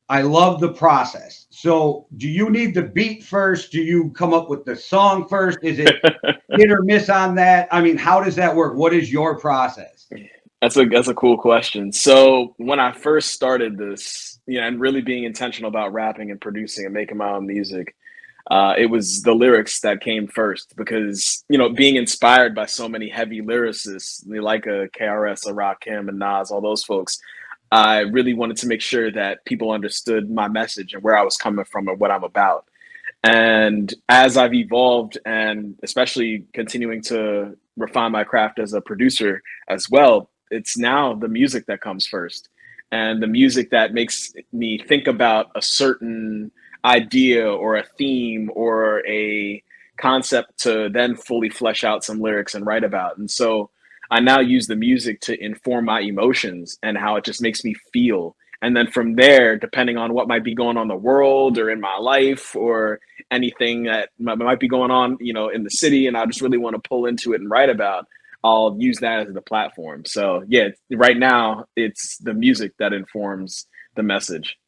I love the process. So, do you need the beat first? Do you come up with the song first? Is it hit or miss on that? I mean, how does that work? What is your process? That's a cool question. So when I first started this, and really being intentional about rapping and producing and making my own music, it was the lyrics that came first because being inspired by so many heavy lyricists like a KRS, a Rakim, and Nas, all those folks. I really wanted to make sure that people understood my message and where I was coming from and what I'm about. And as I've evolved and especially continuing to refine my craft as a producer as well, it's now the music that comes first and the music that makes me think about a certain idea or a theme or a concept to then fully flesh out some lyrics and write about. And so I now use the music to inform my emotions and how it just makes me feel. And then from there, depending on what might be going on in the world or in my life or anything that might be going on, in the city, and I just really want to pull into it and write about, I'll use that as the platform. So yeah, right now it's the music that informs the message.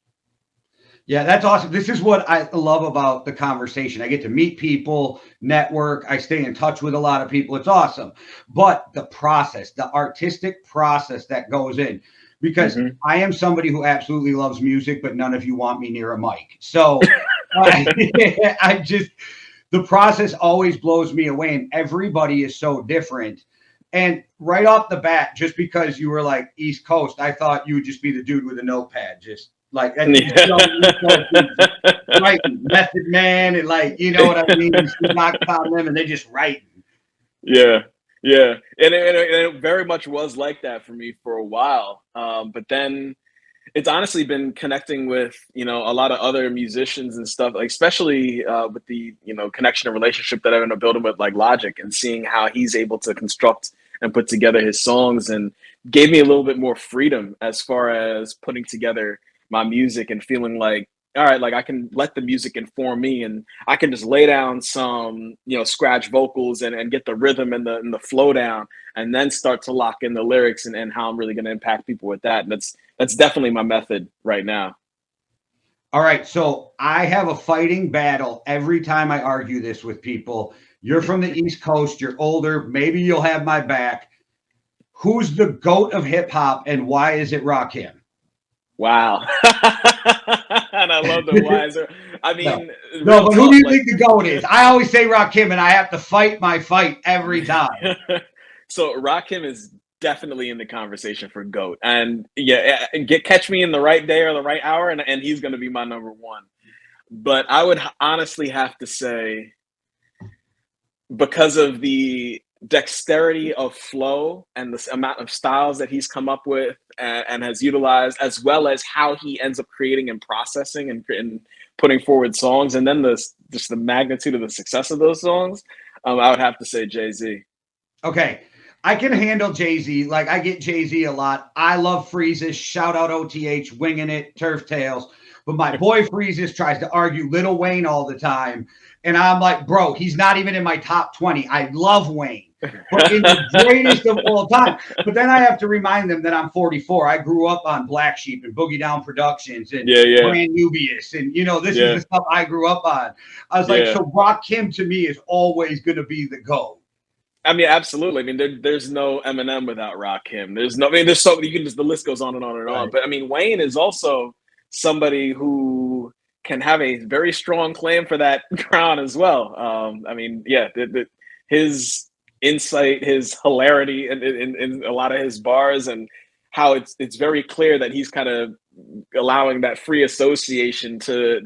Yeah, that's awesome. This is what I love about the conversation. I get to meet people, network, I stay in touch with a lot of people. It's awesome. But the process, the artistic process that goes in, because Hmm. I am somebody who absolutely loves music, but none of you want me near a mic. So I, I just, the process always blows me away, and everybody is so different. And right off the bat, just because you were like East Coast, I thought you would just be the dude with a notepad, just like that. You Yeah. young East Coast dude, just writing Method Man, and like you know what I mean. You see knocks on them, and they just writing. Yeah, yeah, and it very much was like that for me for a while. But then it's honestly been connecting with a lot of other musicians and stuff, like especially with the connection and relationship that I've been building with like Logic and seeing how he's able to construct and put together his songs and gave me a little bit more freedom as far as putting together my music and feeling like all right, like I can let the music inform me and I can just lay down some scratch vocals and get the rhythm and the flow down and then start to lock in the lyrics and how I'm really going to impact people with that. And that's definitely my method right now. All right, so I have a fighting battle every time I argue this with people. You're from the East Coast. You're older. Maybe you'll have my back. Who's the goat of hip hop, and why is it Rakim? Wow. And I love the wiser. I No. mean, No, real but who do talk, you like think the GOAT is? I always say Rakim, and I have to fight my fight every time. so Rakim is definitely in the conversation for GOAT. And yeah, catch me in the right day or the right hour, and he's gonna be my number one. But I would honestly have to say because of the dexterity of flow and the amount of styles that he's come up with and has utilized, as well as how he ends up creating and processing and putting forward songs, and then just the magnitude of the success of those songs, I would have to say Jay-Z. Okay. I can handle Jay Z. Like, I get Jay Z a lot. I love Freezes. Shout out OTH, winging it, turf tails. But my boy Freezes tries to argue Little Wayne all the time. And I'm like, bro, he's not even in my top 20. I love Wayne, but in the greatest of all time. But then I have to remind them that I'm 44. I grew up on Black Sheep and Boogie Down Productions and Yeah, yeah, Brand Nubius. And, this is the yeah, stuff I grew up on. I was like, yeah. so Rock Kim to me is always going to be the GOAT. I mean, absolutely. I mean, there's no Eminem without Rakim. There's no. I mean, there's so you can just the list goes on and on and on. Right. But I mean, Wayne is also somebody who can have a very strong claim for that crown as well. I mean, yeah, his insight, his hilarity, in a lot of his bars, and how it's very clear that he's kind of allowing that free association to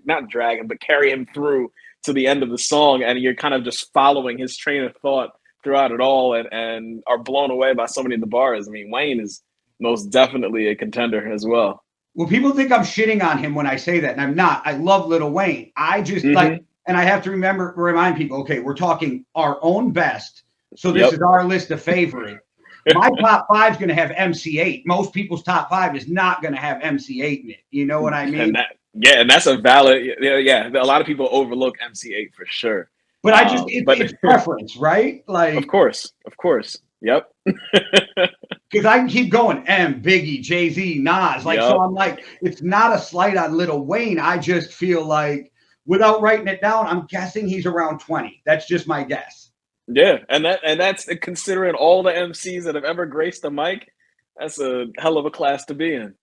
not drag him, but carry him through to the end of the song, and you're kind of just following his train of thought throughout it all, and are blown away by so many of the bars. I mean, Wayne is most definitely a contender as well. Well, people think I'm shitting on him when I say that, and I'm not. I love Little Wayne. I just like, Hmm. and I have to remind people, okay, we're talking our own best. So this Yep. is our list of favorite. My top five is going to have MC8. Most people's top five is not going to have MC8 in it. You know what I And mean? that, yeah, and that's a valid. Yeah, a lot of people overlook MC8 for sure. But I just, But it's preference, right? of Like, course, of course. Yep. Because I can keep going. Biggie, Jay Z, Nas. Like, so Yep. I'm like, it's not a slight on Lil Wayne. I just feel like, without writing it down, I'm guessing he's around 20. That's just my guess. Yeah, and that's considering all the MCs that have ever graced the mic. That's a hell of a class to be in.